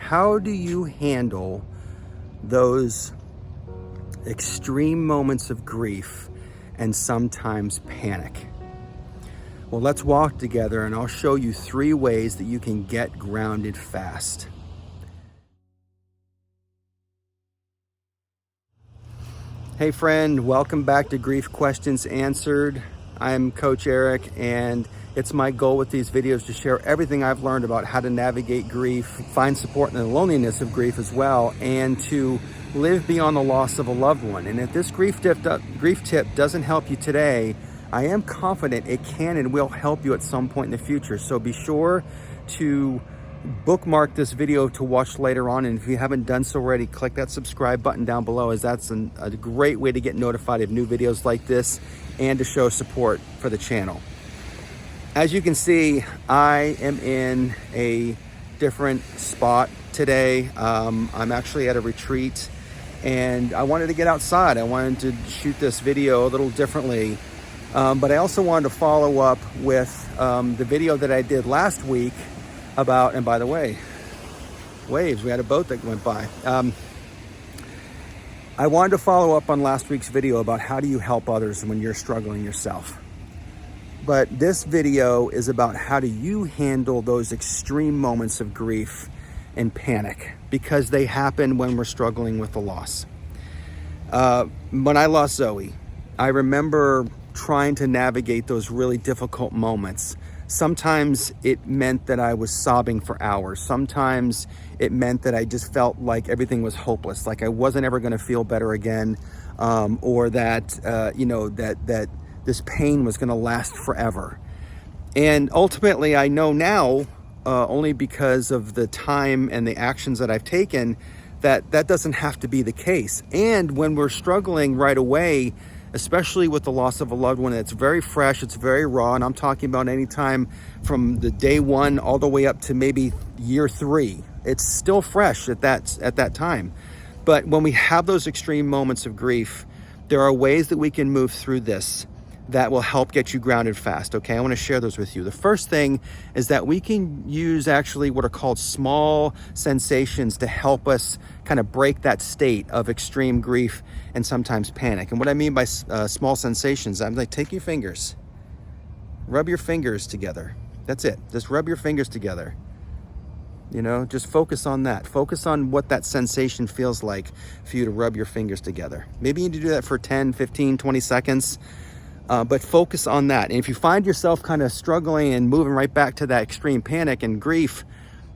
How do you handle those extreme moments of grief and sometimes panic? Well, let's walk together and I'll show you 3 ways that you can get grounded fast. Hey friend, welcome back to Grief Questions Answered. I'm Coach Eric, and it's my goal with these videos to share everything I've learned about how to navigate grief, find support in the loneliness of grief as well, and to live beyond the loss of a loved one. And if this grief tip doesn't help you today, I am confident it can and will help you at some point in the future. So be sure to bookmark this video to watch later on. And if you haven't done so already, click that subscribe button down below, as that's a great way to get notified of new videos like this and to show support for the channel. As you can see, I am in a different spot today. I'm actually at a retreat and I wanted to get outside. I wanted to shoot this video a little differently. But I also wanted to follow up with the video that I did last week about, and by the way, waves, we had a boat that went by. I wanted to follow up on last week's video about how do you help others when you're struggling yourself. But this video is about how do you handle those extreme moments of grief and panic, because they happen when we're struggling with the loss. When I lost Zoe, I remember trying to navigate those really difficult moments. Sometimes it meant that I was sobbing for hours. Sometimes it meant that I just felt like everything was hopeless, like I wasn't ever going to feel better again, or that that this pain was going to last forever. And ultimately, I know now, only because of the time and the actions that I've taken, that that doesn't have to be the case. And when we're struggling right away, especially with the loss of a loved one, it's very fresh, it's very raw, and I'm talking about any time from the day 1 all the way up to maybe year 3. It's still fresh at that time. But when we have those extreme moments of grief, there are ways that we can move through this that will help get you grounded fast, okay? I wanna share those with you. The first thing is that we can use actually what are called small sensations to help us kind of break that state of extreme grief and sometimes panic. And what I mean by small sensations, I'm like, take your fingers, rub your fingers together. That's it, just rub your fingers together. You know, just focus on that. Focus on what that sensation feels like for you to rub your fingers together. Maybe you need to do that for 10, 15, 20 seconds. But focus on that. And if you find yourself kind of struggling and moving right back to that extreme panic and grief,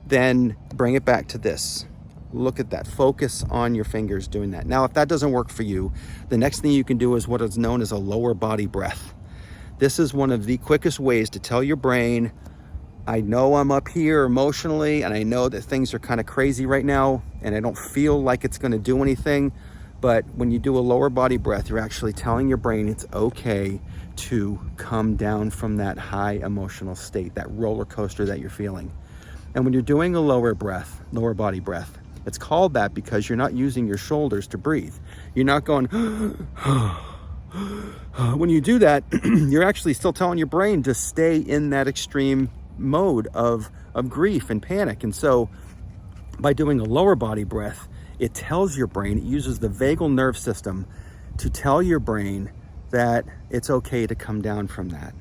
then bring it back to this. Look at that. Focus on your fingers doing that. Now, if that doesn't work for you, the next thing you can do is what is known as a lower body breath. This is one of the quickest ways to tell your brain, I know I'm up here emotionally, and I know that things are kind of crazy right now, and I don't feel like it's going to do anything. But when you do a lower body breath, you're actually telling your brain it's okay to come down from that high emotional state, that roller coaster that you're feeling. And when you're doing a lower body breath, it's called that because you're not using your shoulders to breathe. You're not going, when you do that, you're actually still telling your brain to stay in that extreme mode of grief and panic. And so by doing a lower body breath, it tells your brain, it uses the vagal nerve system to tell your brain that it's okay to come down from that.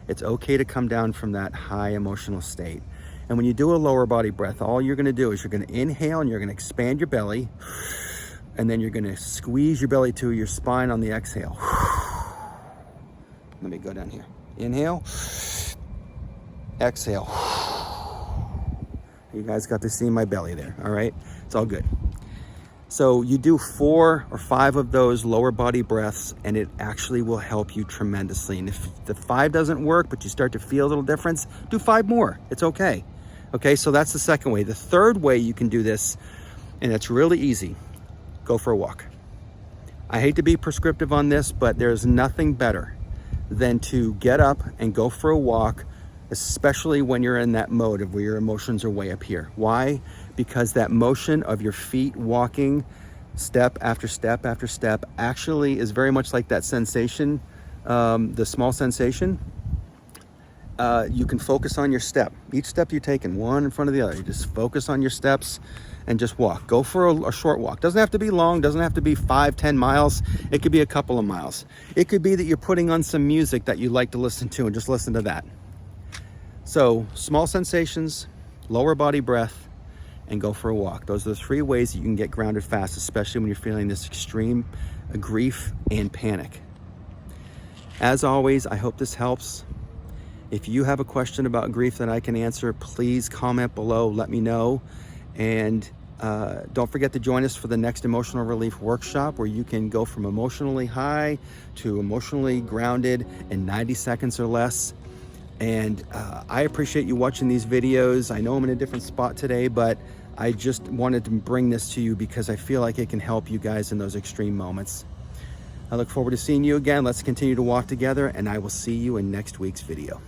It's okay to come down from that high emotional state. And when you do a lower body breath, all you're gonna do is you're gonna inhale and you're gonna expand your belly, and then you're gonna squeeze your belly to your spine on the exhale. Let me go down here. Inhale, exhale. You guys got to see my belly there, all right? It's all good. So you do 4 or 5 of those lower body breaths, and it actually will help you tremendously. And if the 5 doesn't work, but you start to feel a little difference, do 5 more. It's okay. Okay, so that's the second way. The third way you can do this, and it's really easy, go for a walk. I hate to be prescriptive on this, but there's nothing better than to get up and go for a walk, especially when you're in that mode of where your emotions are way up here. Why? Because that motion of your feet walking step after step after step actually is very much like that sensation, the small sensation. you can focus on your step. Each step you're taking, one in front of the other. You just focus on your steps and just walk. Go for a short walk. Doesn't have to be long, doesn't have to be 5-10 miles. It could be a couple of miles. It could be that you're putting on some music that you like to listen to and just listen to that. So small sensations, lower body breath, and go for a walk. Those are the 3 ways that you can get grounded fast, especially when you're feeling this extreme grief and panic. As always, I hope this helps. If you have a question about grief that I can answer, please comment below, let me know. And don't forget to join us for the next emotional relief workshop, where you can go from emotionally high to emotionally grounded in 90 seconds or less. And I appreciate you watching these videos. I know I'm in a different spot today, but I just wanted to bring this to you because I feel like it can help you guys in those extreme moments. I look forward to seeing you again. Let's continue to walk together, and I will see you in next week's video.